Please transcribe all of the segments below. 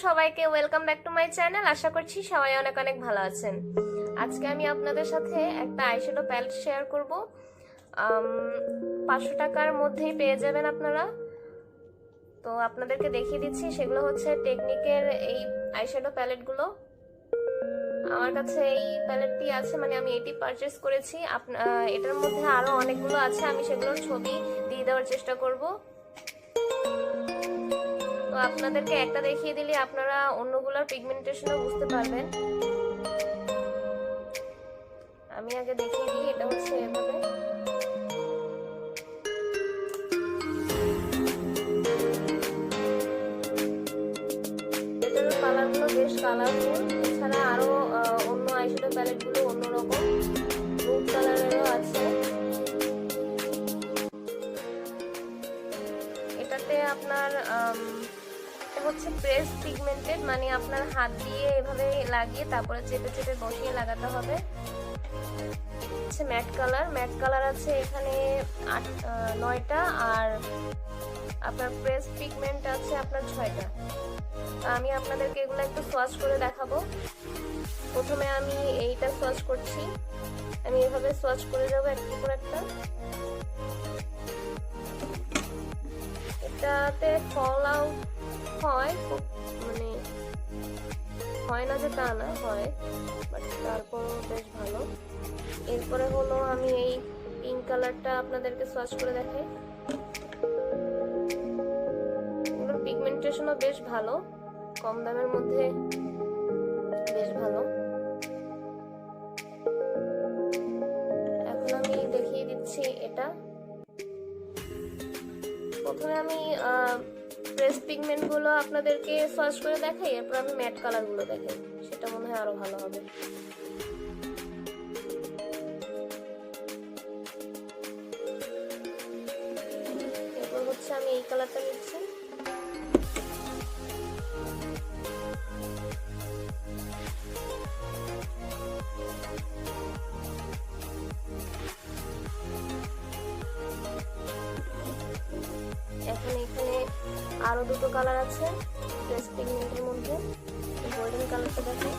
সবাইকে, welcome back to my channel. আশা করছি সবাই অনেক অনেক ভালো আছেন। আজকে আমি আপনাদের সাথে একটা আইশ্যাডো প্যালেট শেয়ার করব। 500 টাকার মধ্যেই পেয়ে যাবেন আপনারা। তো আপনাদেরকে দেখিয়ে দিচ্ছি, সেগুলো হচ্ছে টেকনিকের এই আইশ্যাডো প্যালেটগুলো। আমার কাছে এই প্যালেটটি আছে, মানে আমি এটি পারচেস করেছি। এটার মধ্যে আরো অনেকগুলো আছে, আমি সেগুলোর ছবি দিয়ে দেওয়ার চেষ্টা করব। তো আপনাদেরকে একটা দেখিয়ে দিলে আপনারা অন্যগুলোর পিগমেন্টেশনও বুঝতে পারবেন। আমি আগে দেখিয়ে দিই, এটা হচ্ছে এভাবে। এটার কালারগুলো বেশ কালারফুল। এছাড়া আরো অন্য আইশ্যাডো প্যালেটগুলো অন্যরকম নুড কালারেরও আছে। এটাতে আপনার হচ্ছে প্রেস পিগমেন্টেড, মানে আপনার হাত দিয়ে এভাবে লাগিয়ে তারপরে চেপে চেপে বসিয়ে লাগাতে হবে। হচ্ছে ম্যাট কালার আছে এখানে 9টা, আর আপনার প্রেস পিগমেন্ট আছে আপনার 6টা। আমি আপনাদেরকে এগুলো একটু সোয়াচ করে দেখাবো। প্রথমে আমি এইটা সোয়াচ করছি, আমি এভাবে সোয়াচ করে যাবো একটা পর একটা। এটাতে ফল আউট হয়, মানে হয় না যে তা না, হয়, বাট তারপর বেশ ভালো। এরপরে হলো আমি এই পিঙ্ক কালারটা আপনাদেরকে সোয়াচ করে দেখাই। এগুলোর পিগমেন্টেশনও বেশ ভালো, কম দামের মধ্যে বেশ ভালো। এখন আমি দেখিয়ে দিচ্ছি এটা। প্রথমে আমি প্রেস পিগমেন্ট গুলো আপনাদেরকে সোয়াচ করে দেখাই, এরপর আমি ম্যাট কালার গুলো দেখাই, সেটা মনে হয় আরো ভালো হবে। এরপর হচ্ছে আমি এই কালারটা নিচ্ছি। এখন এখানে আরো দুটো কালার আছে প্রেস পিগমেন্টের মধ্যে। গোল্ডেন কালারটা দেখেন।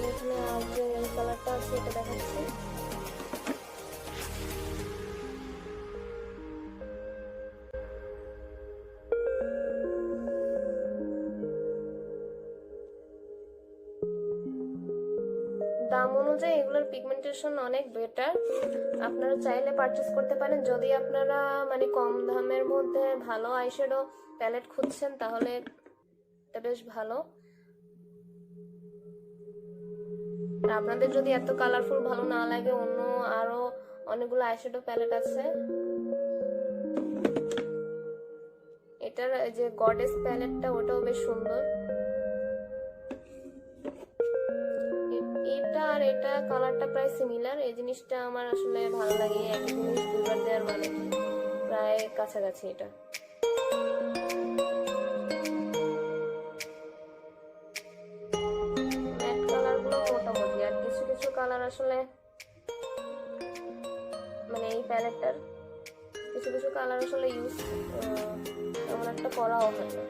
এখানে আর যে কালারটা আছে এটা দেখাচ্ছি। দাম অনুযায়ী এগুলোর পিগমেন্টেশন অনেক বেটার। আপনারা চাইলে পারচেস করতে পারেন যদি আপনারা মানে কম দামের মধ্যে ভালো আইশ্যাডো প্যালেট খুঁজছেন, তাহলে এটা বেশ ভালো। আর আপনাদের যদি এত কালারফুল ভালো না লাগে, অন্য আরো অনেকগুলো আইশ্যাডো প্যালেট আছে। এটার যে গডেস প্যালেটটা, ওটাও বেশ সুন্দর। এটা আর এটা কালারটা প্রায় সিমিলার, এই জিনিসটা আমার আসলে ভালো লাগে। একই জিনিস দুবার দেওয়ার মানে প্রায় কাছাকাছি। এটা ম্যাট কালারগুলো মোটামুটি, আর কিছু কিছু কালার আসলে মানে এই প্যালেটটার কিছু কিছু কালার আসলে ইউজ তেমন একটা করাও হয় না।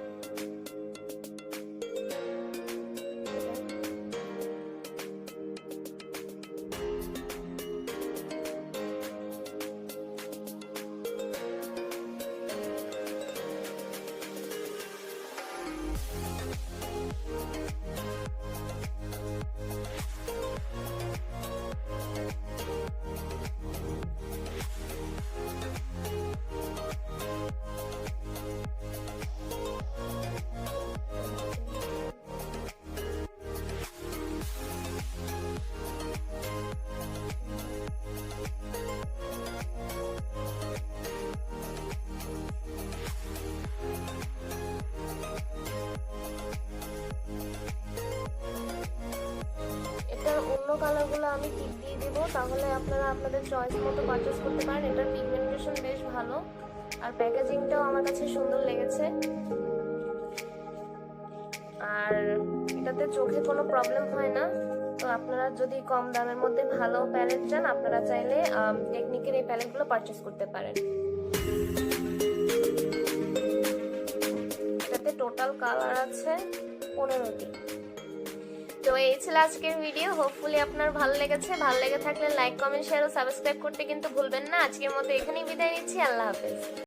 অন্য কালারগুলো আমি টিপ দিয়ে দেবো, তাহলে আপনারা আপনাদের চয়েস মতো পারচেস করতে পারেন। এটার পিগমেন্টেশন বেশ ভালো, আর প্যাকেজিংটাও আমার কাছে সুন্দর লেগেছে। আর এটাতে চোখে কোনো প্রবলেম হয় না। তো আপনারা যদি কম দামের মধ্যে ভালো প্যালেট চান, আপনারা চাইলে টেকনিকের এই প্যালেটগুলো পারচেস করতে পারেন। এটাতে টোটাল কালার আছে 15টি। তো এই ছিল আজকের ভিডিও। হোপফুলি আপনার ভালো লেগেছে। ভালো লেগে থাকলে লাইক, কমেন্ট, শেয়ার ও সাবস্ক্রাইব করতে কিন্তু ভুলবেন না। আজকের মতো এখানেই বিদায় নিচ্ছি। আল্লাহ হাফেজ।